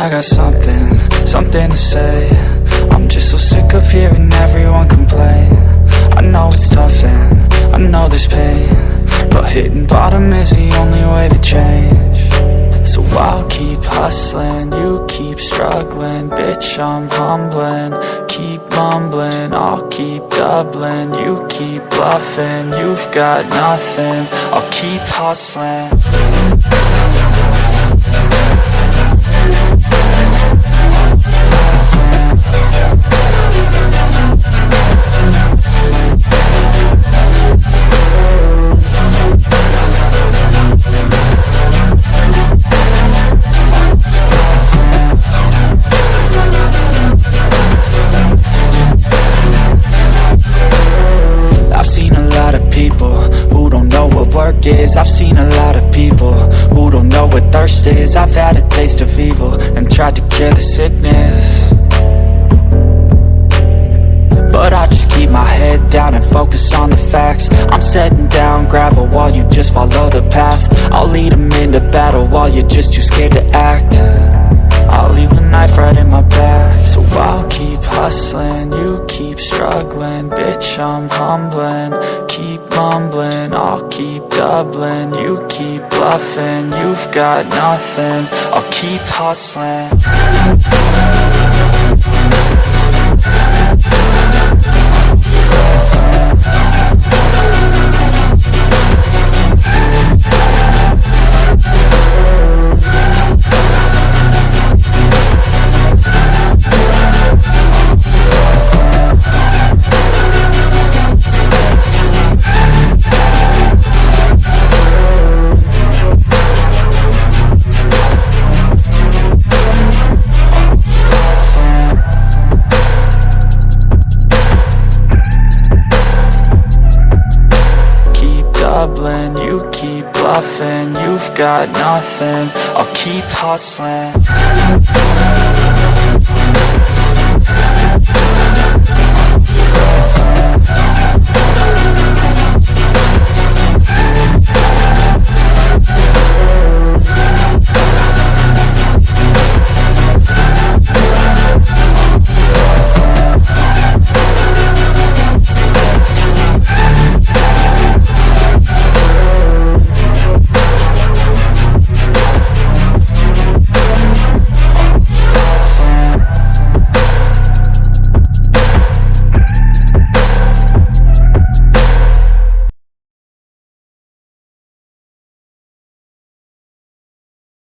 I got something to say. I'm just so sick of hearing everyone complain. I know it's tough and I know there's pain, but hitting bottom is the only way to change. So I'll keep hustling, you keep struggling. Bitch, I'm humbling, keep mumbling. I'll keep doubling, you keep bluffing. You've got nothing, I'll keep hustling. I've seen a lot of people who don't know what thirst is. I've had a taste of evil and tried to cure the sickness, but I just keep my head down and focus on the facts. I'm setting down gravel while you just follow the path. I'll lead them into battle while you're just too scared to act. I'll leave the knife right in my back. So I'll keep hustling, you keep struggling. Bitch, I'm humbling, keep mumbling. I'll keep doubling, you keep bluffing. You've got nothing, I'll keep hustling. You keep bluffing, you've got nothing, I'll keep hustling.